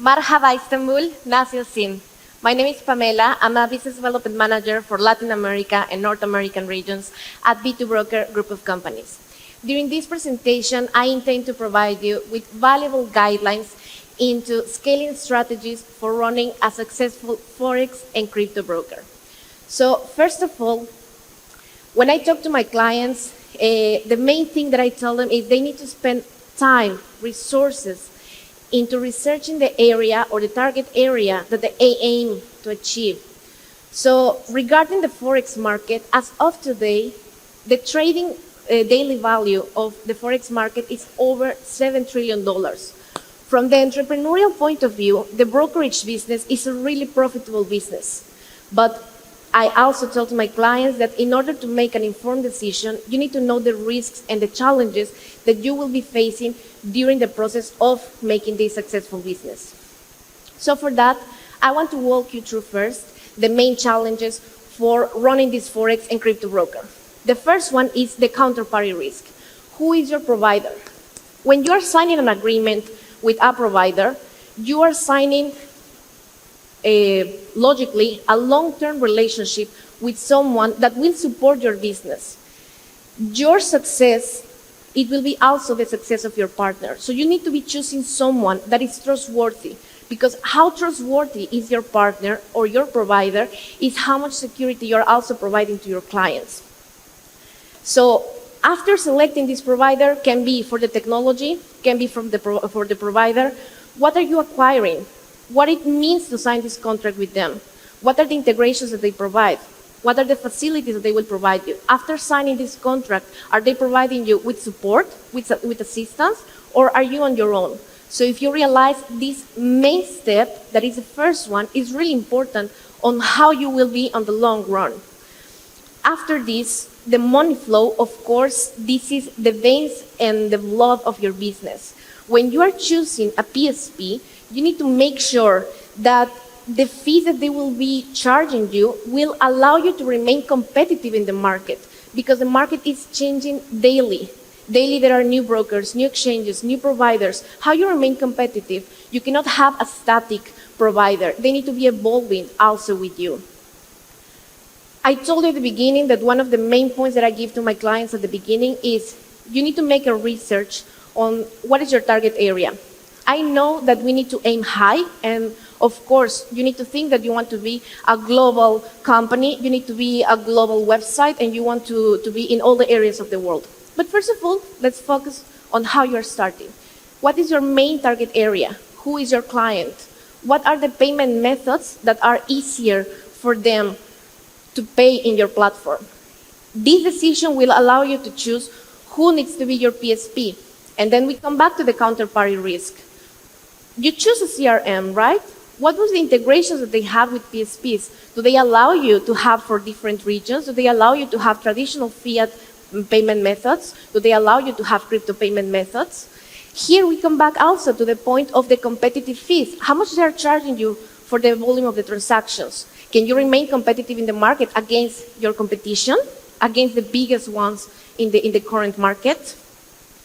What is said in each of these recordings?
Marhaba Istanbul, Nasılsın? My name is Pamela. I'm a business development manager for Latin America and North American regions at B2 Broker Group of Companies. During this presentation, I intend to provide you with valuable guidelines into scaling strategies for running a successful Forex and crypto broker. So first of all, when I talk to my clients, the main thing that I tell them is they need to spend time, resources, into researching the area or the target area that they aim to achieve. So regarding the Forex market, as of today, the trading daily value of the Forex market is over $7 trillion. From the entrepreneurial point of view, the brokerage business is a really profitable business. But I also tell to my clients that in order to make an informed decision, you need to know the risks and the challenges that you will be facing during the process of making this successful business. So for that, I want to walk you through first the main challenges for running this Forex and crypto broker. The first one is the counterparty risk. Who is your provider? When you are signing an agreement with a provider, you are signing logically a long-term relationship with someone that will support your business. Your success, it will be also the success of your partner. So you need to be choosing someone that is trustworthy, because how trustworthy is your partner or your provider is how much security you're also providing to your clients. So after selecting this provider, can be for the technology, can be for the provider, what are you acquiring? What it means to sign this contract with them? What are the integrations that they provide? What are the facilities that they will provide you? After signing this contract, are they providing you with support, with assistance, or are you on your own? So if you realize this main step, that is the first one, is really important on how you will be on the long run. After this, the money flow, of course, this is the veins and the blood of your business. When you are choosing a PSP, you need to make sure that the fees that they will be charging you will allow you to remain competitive in the market, because the market is changing daily. Daily there are new brokers, new exchanges, new providers. How you remain competitive? You cannot have a static provider. They need to be evolving also with you. I told you at the beginning that one of the main points that I give to my clients at the beginning is you need to make a research on what is your target area. I know that we need to aim high, and of course, you need to think that you want to be a global company, you need to be a global website, and you want to be in all the areas of the world. But first of all, let's focus on how you're starting. What is your main target area? Who is your client? What are the payment methods that are easier for them to pay in your platform? This decision will allow you to choose who needs to be your PSP. And then we come back to the counterparty risk. You choose a CRM, right? What was the integrations that they have with PSPs? Do they allow you to have for different regions? Do they allow you to have traditional fiat payment methods? Do they allow you to have crypto payment methods? Here we come back also to the point of the competitive fees. How much they are charging you for the volume of the transactions? Can you remain competitive in the market against your competition, against the biggest ones in the current market?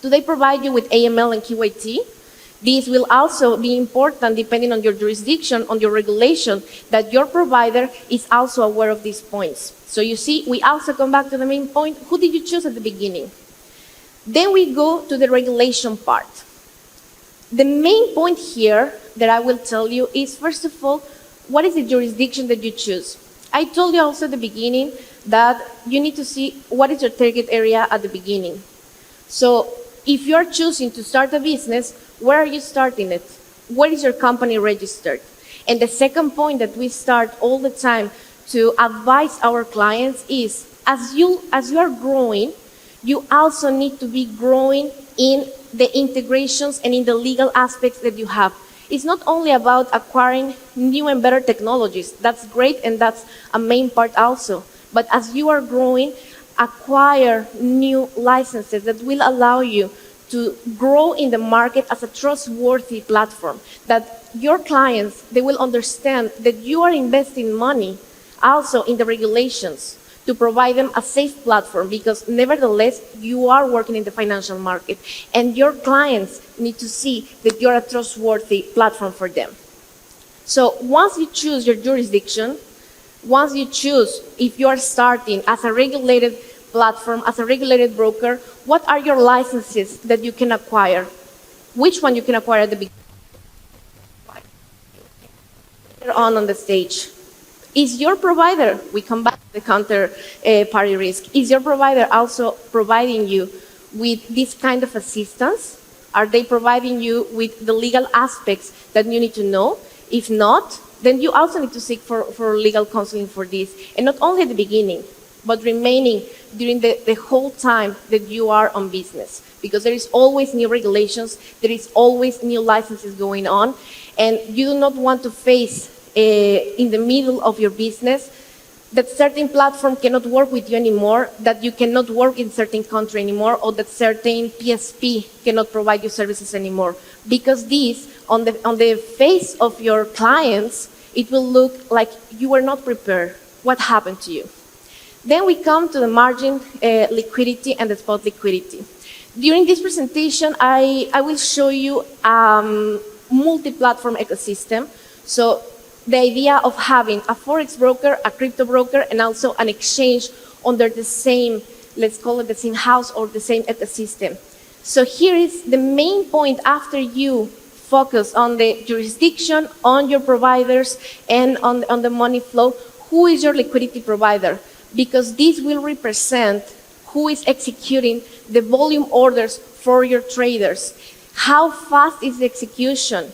Do they provide you with AML and QAT? These will also be important depending on your jurisdiction, on your regulation, that your provider is also aware of these points. So you see, we also come back to the main point. Who did you choose at the beginning? Then we go to the regulation part. The main point here that I will tell you is, first of all, what is the jurisdiction that you choose? I told you also at the beginning that you need to see what is your target area at the beginning. So if you are choosing to start a business, where are you starting it? Where is your company registered? And the second point that we start all the time to advise our clients is, as you are growing, you also need to be growing in the integrations and in the legal aspects that you have. It's not only about acquiring new and better technologies. That's great, and that's a main part also. But as you are growing, acquire new licenses that will allow you to grow in the market as a trustworthy platform, that your clients, they will understand that you are investing money also in the regulations to provide them a safe platform, because nevertheless, you are working in the financial market, and your clients need to see that you're a trustworthy platform for them. So once you choose your jurisdiction, once you choose if you are starting as a regulated platform, as a regulated broker, what are your licenses that you can acquire? Which one you can acquire at the beginning? On the stage. Is your provider, we come back to the counterparty risk, is your provider also providing you with this kind of assistance? Are they providing you with the legal aspects that you need to know? If not, then you also need to seek for legal counseling for this. And not only at the beginning, but remaining during the whole time that you are on business. Because there is always new regulations, there is always new licenses going on, and you do not want to face in the middle of your business that certain platform cannot work with you anymore, that you cannot work in certain country anymore, or that certain PSP cannot provide you services anymore. Because this, on the face of your clients, it will look like you were not prepared. What happened to you? Then we come to the margin liquidity and the spot liquidity. During this presentation, I will show you multi-platform ecosystem. So the idea of having a Forex broker, a crypto broker, and also an exchange under the same, let's call it the same house or the same ecosystem. So here is the main point after you focus on the jurisdiction, on your providers, and on the money flow. Who is your liquidity provider? Because this will represent who is executing the volume orders for your traders. How fast is the execution?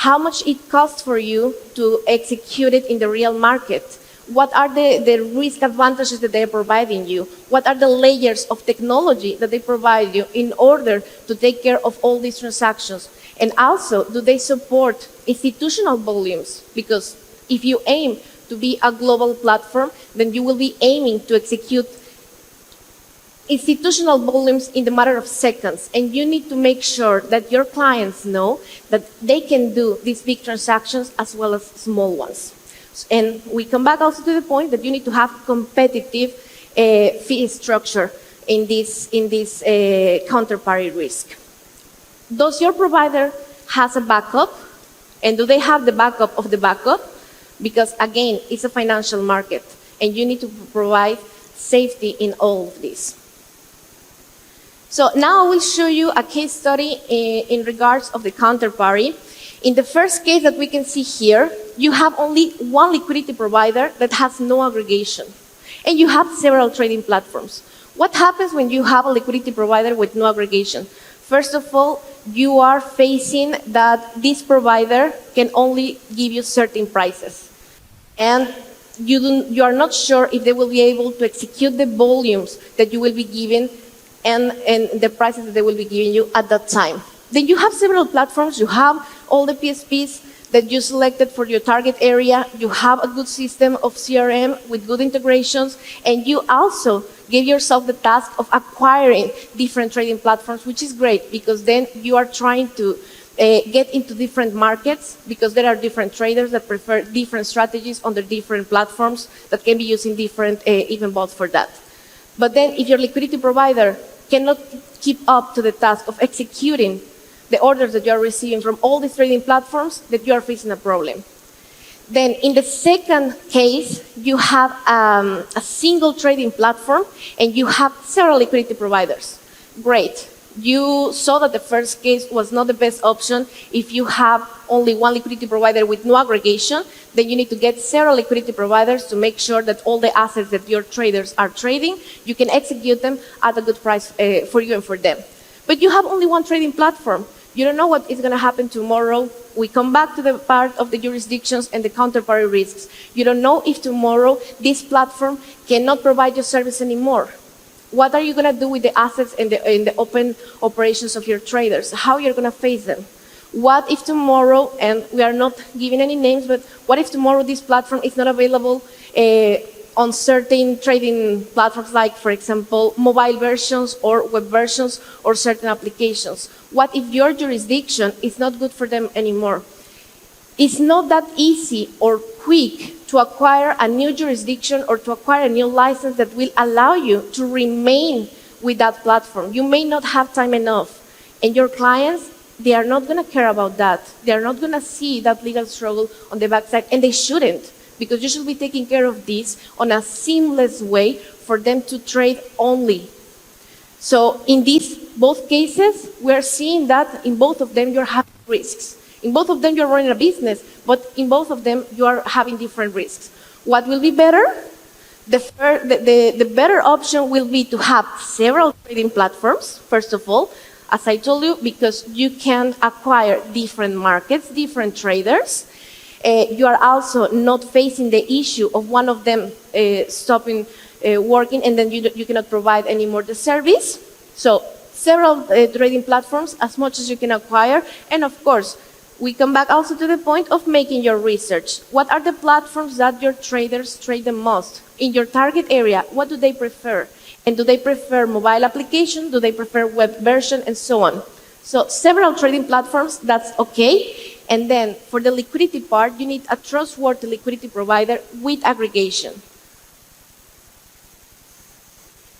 How much it costs for you to execute it in the real market? What are the risk advantages that they're providing you? What are the layers of technology that they provide you in order to take care of all these transactions? And also, do they support institutional volumes? Because if you aim to be a global platform, then you will be aiming to execute institutional volumes in the matter of seconds, and you need to make sure that your clients know that they can do these big transactions as well as small ones. And we come back also to the point that you need to have competitive fee structure in this counterparty risk. Does your provider has a backup? And do they have the backup of the backup? Because again, it's a financial market, and you need to provide safety in all of this. So now I will show you a case study in regards of the counterparty. In the first case that we can see here, you have only one liquidity provider that has no aggregation, and you have several trading platforms. What happens when you have a liquidity provider with no aggregation? First of all, you are facing that this provider can only give you certain prices, and you are not sure if they will be able to execute the volumes that you will be given and the prices that they will be giving you at that time. Then you have several platforms. You have all the PSPs that you selected for your target area. You have a good system of CRM with good integrations, and you also give yourself the task of acquiring different trading platforms, which is great because then you are trying to get into different markets, because there are different traders that prefer different strategies on the different platforms that can be using different even bots for that. But then if your liquidity provider cannot keep up to the task of executing the orders that you are receiving from all these trading platforms, that you are facing a problem. Then in the second case, you have a single trading platform and you have several liquidity providers. Great. You saw that the first case was not the best option. If you have only one liquidity provider with no aggregation, then you need to get several liquidity providers to make sure that all the assets that your traders are trading, you can execute them at a good price for you and for them. But you have only one trading platform. You don't know what is going to happen tomorrow. We come back to the part of the jurisdictions and the counterparty risks. You don't know if tomorrow this platform cannot provide you service anymore. What are you going to do with the assets and the open operations of your traders? How you're going to face them? What if tomorrow, and we are not giving any names, but what if tomorrow this platform is not available on certain trading platforms, like, for example, mobile versions or web versions or certain applications? What if your jurisdiction is not good for them anymore? It's not that easy or quick to acquire a new jurisdiction or to acquire a new license that will allow you to remain with that platform. You may not have time enough, and your clients they are not going to care about that. They are not going to see that legal struggle on the backside, and they shouldn't, because you should be taking care of this on a seamless way for them to trade only. So in these both cases, we're seeing that in both of them you're having risks. In both of them you're running a business, but in both of them you are having different risks. What will be better? The better option will be to have several trading platforms, first of all, as I told you, because you can acquire different markets, different traders. You are also not facing the issue of one of them stopping working, and then you cannot provide anymore the service. So several trading platforms, as much as you can acquire, and of course, we come back also to the point of making your research. What are the platforms that your traders trade the most? In your target area, what do they prefer? And do they prefer mobile application? Do they prefer web version? And so on. So several trading platforms, that's okay. And then for the liquidity part, you need a trustworthy liquidity provider with aggregation.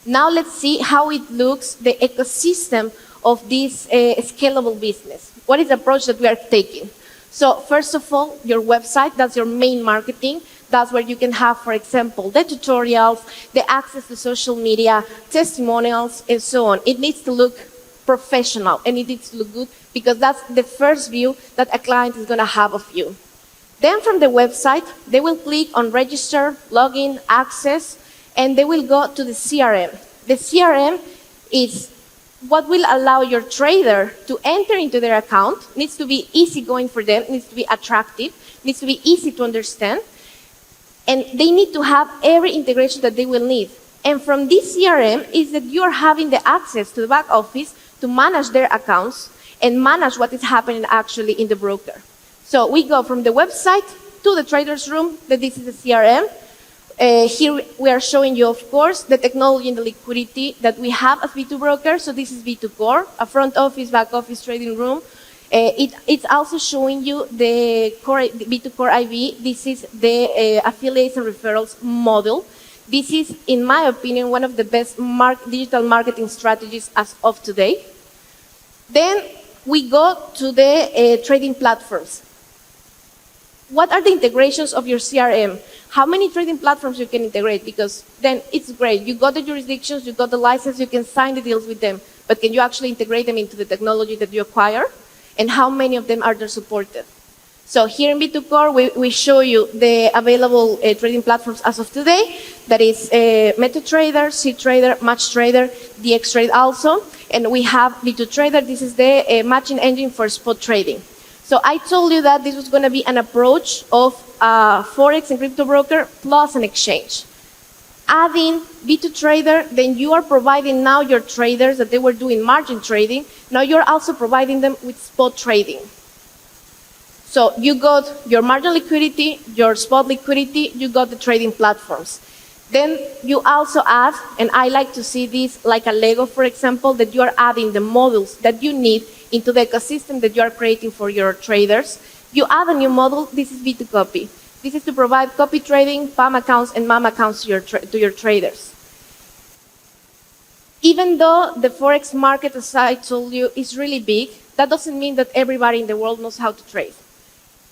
Now let's see how it looks, the ecosystem of this scalable business. What is the approach that we are taking? So first of all, your website, that's your main marketing. That's where you can have, for example, the tutorials, the access to social media, testimonials, and so on. It needs to look professional, and it needs to look good, because that's the first view that a client is going to have of you. Then from the website, they will click on register, login, access, and they will go to the CRM. The CRM is what will allow your trader to enter into their account. It needs to be easygoing for them, it needs to be attractive, it needs to be easy to understand, and they need to have every integration that they will need. And from this CRM is that you are having the access to the back office to manage their accounts and manage what is happening actually in the broker. So we go from the website to the trader's room, that this is the CRM. Here we are showing you, of course, the technology and the liquidity that we have as B2 Broker. So this is B2 Core, a front office, back office trading room. It's also showing you the B2 Core IV. This is the affiliates and referrals model. This is, in my opinion, one of the best digital marketing strategies as of today. Then we go to the trading platforms. What are the integrations of your CRM? How many trading platforms you can integrate? Because then it's great. You got the jurisdictions, you got the license, you can sign the deals with them. But can you actually integrate them into the technology that you acquire? And how many of them are there supported? So here in B2 Core, we show you the available trading platforms as of today. That is MetaTrader, CTrader, MatchTrader, DXTrade also. And we have B2 Trader. This is the matching engine for spot trading. So I told you that this was going to be an approach of Forex and crypto broker plus an exchange. Adding B2 Trader, then you are providing now your traders that they were doing margin trading. Now you're also providing them with spot trading. So you got your margin liquidity, your spot liquidity, you got the trading platforms. Then you also add, and I like to see this like a Lego, for example, that you are adding the modules that you need into the ecosystem that you are creating for your traders. You add a new model. This is B2 Copy. This is to provide copy trading, PAM accounts, and MAM accounts to your traders. Even though the Forex market, as I told you, is really big, that doesn't mean that everybody in the world knows how to trade.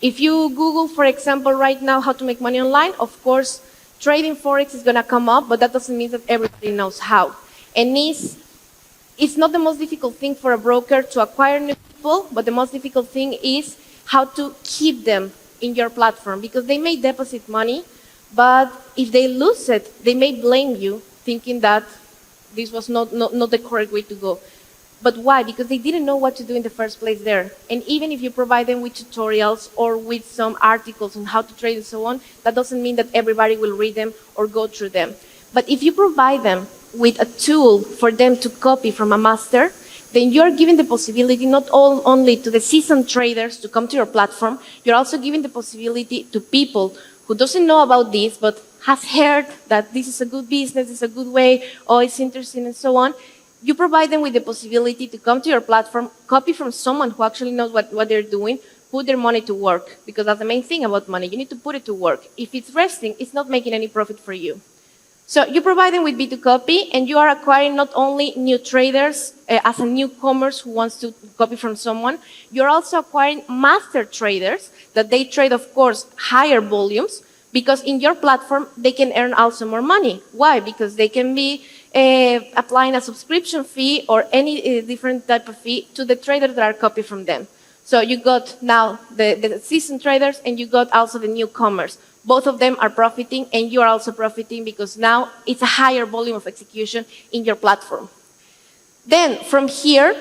If you Google, for example, right now how to make money online, of course, trading Forex is going to come up, but that doesn't mean that everybody knows how. And it's not the most difficult thing for a broker to acquire new people, but the most difficult thing is how to keep them in your platform, because they may deposit money, but if they lose it, they may blame you, thinking that this was not the correct way to go. But why? Because they didn't know what to do in the first place there. And even if you provide them with tutorials or with some articles on how to trade and so on, that doesn't mean that everybody will read them or go through them. But if you provide them with a tool for them to copy from a master, then you're giving the possibility not only to the seasoned traders to come to your platform, you're also giving the possibility to people who doesn't know about this, but has heard that this is a good business, it's a good way, oh, it's interesting, and so on. You provide them with the possibility to come to your platform, copy from someone who actually knows what they're doing, put their money to work, because that's the main thing about money. You need to put it to work. If it's resting, it's not making any profit for you. So you provide them with B2 copy, and you are acquiring not only new traders as a newcomers who wants to copy from someone, you're also acquiring master traders that they trade, of course, higher volumes, because in your platform, they can earn also more money. Why? Because they can be applying a subscription fee or any different type of fee to the traders that are copied from them. So you got now the seasoned traders, and you got also the newcomers. Both of them are profiting, and you are also profiting because now it's a higher volume of execution in your platform. Then from here,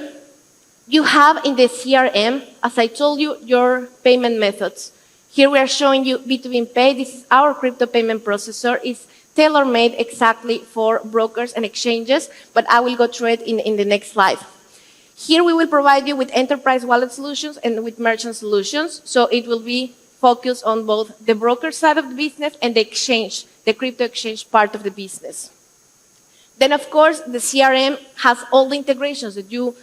you have in the CRM, as I told you, your payment methods. Here we are showing you B2B Pay. This is our crypto payment processor. It's tailor-made exactly for brokers and exchanges, but I will go through it in the next slide. Here we will provide you with enterprise wallet solutions and with merchant solutions. So it will be focused on both the broker side of the business and the exchange, the crypto exchange part of the business. Then, of course, the CRM has all the integrations that you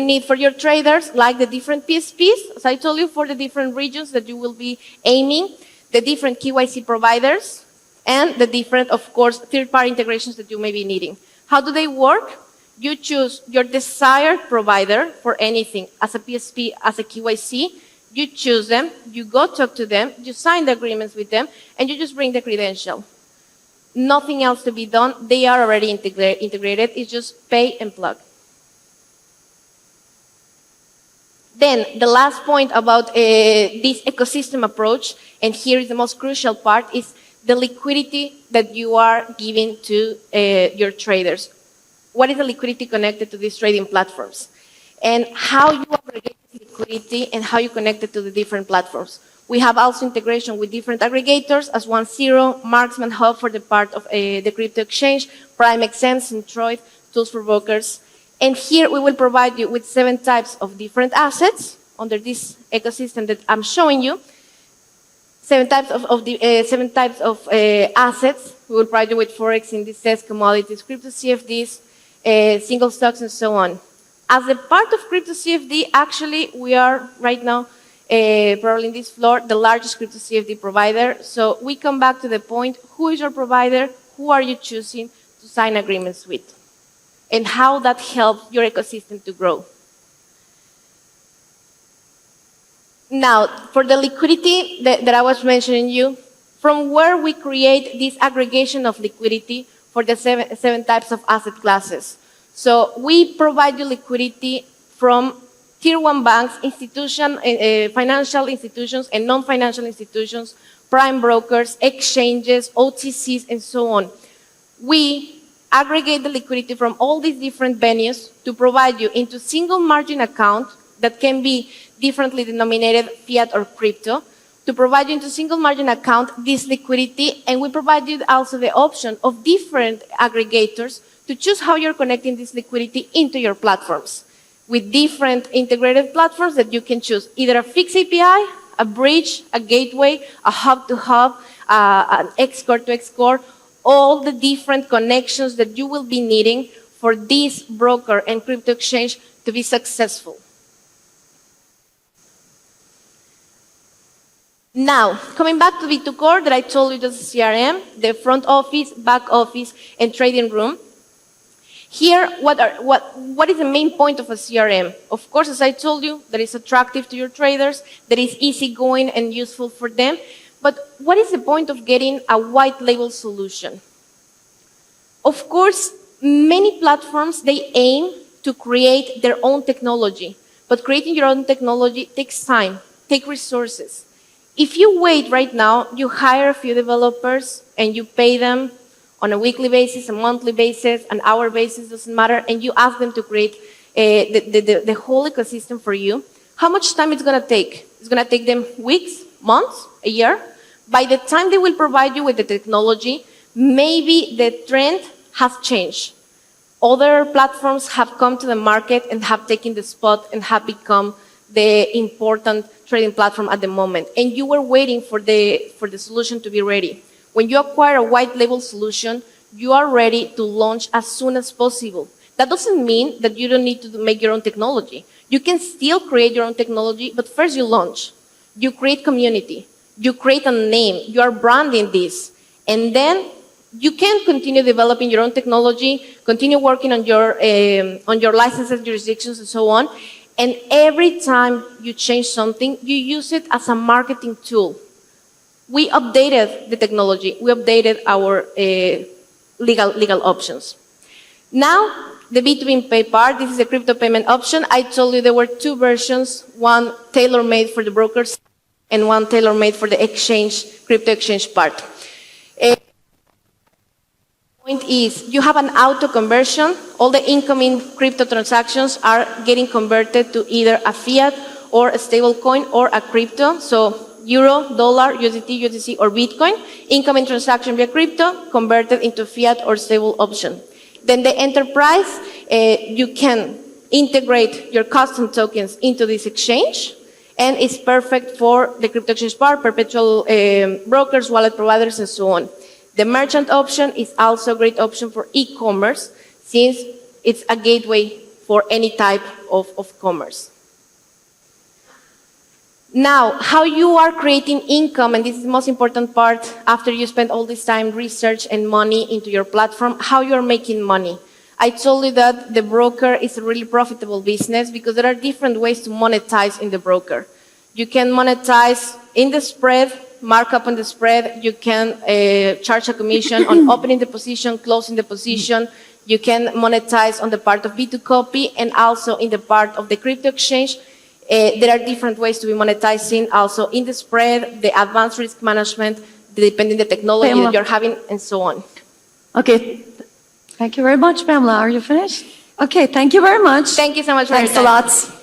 need for your traders, like the different PSPs, as I told you, for the different regions that you will be aiming, the different KYC providers, and the different, of course, third-party integrations that you may be needing. How do they work? You choose your desired provider for anything, as a PSP, as a KYC. You choose them, you go talk to them, you sign the agreements with them, and you just bring the credential. Nothing else to be done. They are already integrated. It's just pay and plug. Then the last point about this ecosystem approach, and here is the most crucial part, is the liquidity that you are giving to your traders. What is the liquidity connected to these trading platforms? And how you aggregate liquidity and how you connect it to the different platforms. We have also integration with different aggregators as 1.0, Marksman Hub for the part of the crypto exchange, Prime XM, Centroid, tools for brokers. And here we will provide you with 7 types of different assets under this ecosystem that I'm showing you. 7 types of assets. We will provide you with Forex, indices, commodities, crypto CFDs, single stocks, and so on. As a part of crypto CFD, actually, we are right now, probably in this floor, the largest crypto CFD provider. So we come back to the point, who is your provider? Who are you choosing to sign agreements with? And how that helps your ecosystem to grow. Now, for the liquidity that I was mentioning you, from where we create this aggregation of liquidity for the seven types of asset classes. So we provide you liquidity from Tier 1 banks, financial institutions and non-financial institutions, prime brokers, exchanges, OTCs, and so on. We aggregate the liquidity from all these different venues to provide you into single margin account that can be differently denominated fiat or crypto, to provide you into single margin account this liquidity, and we provide you also the option of different aggregators to choose how you're connecting this liquidity into your platforms with different integrated platforms that you can choose, either a fixed API, a bridge, a gateway, a hub-to-hub, an X-core-to-X-core, all the different connections that you will be needing for this broker and crypto exchange to be successful. Now, coming back to B2 Core that I told you, the CRM, the front office, back office, and trading room. Here, what is the main point of a CRM? Of course, as I told you, that is attractive to your traders, that is easygoing and useful for them. But what is the point of getting a white label solution? Of course, many platforms, they aim to create their own technology. But creating your own technology takes time, takes resources. If you wait right now, you hire a few developers and you pay them on a weekly basis, a monthly basis, an hour basis, doesn't matter, and you ask them to create the whole ecosystem for you, how much time it's going to take? It's going to take them weeks, months, a year? By the time they will provide you with the technology, maybe the trend has changed. Other platforms have come to the market and have taken the spot and have become the important trading platform at the moment. And you were waiting for the solution to be ready. When you acquire a white label solution, you are ready to launch as soon as possible. That doesn't mean that you don't need to make your own technology. You can still create your own technology, but first you launch. You create community. You create a name. You are branding this. And then You can continue developing your own technology, continue working on your licenses, jurisdictions, and so on. And every time you change something, you use it as a marketing tool. We updated the technology. We updated our legal options. Now, the B2B Pay part, this is a crypto payment option. I told you there were two versions, one tailor-made for the brokers and one tailor-made for the exchange, crypto exchange part. Point is, you have an auto conversion. All the incoming crypto transactions are getting converted to either a fiat or a stable coin or a crypto. So euro, dollar, USDT, USDC, or Bitcoin. Incoming transaction via crypto converted into fiat or stable option. Then the enterprise, you can integrate your custom tokens into this exchange, and it's perfect for the crypto exchange part, perpetual brokers, wallet providers, and so on. The merchant option is also a great option for e-commerce, since it's a gateway for any type of commerce. Now, how you are creating income, and this is the most important part after you spend all this time research and money into your platform, how you're making money. I told you that the broker is a really profitable business because there are different ways to monetize in the broker. You can monetize in the spread, markup on the spread. You can charge a commission on opening the position, closing the position. You can monetize on the part of B2 copy and also in the part of the crypto exchange. There are different ways to be monetizing also in the spread, the advanced risk management, depending the technology Pamela, that you're having, and so on. Okay. Thank you very much, Pamela. Are you finished? Okay, thank you very much. Thank you so much for your Thanks a time. lot.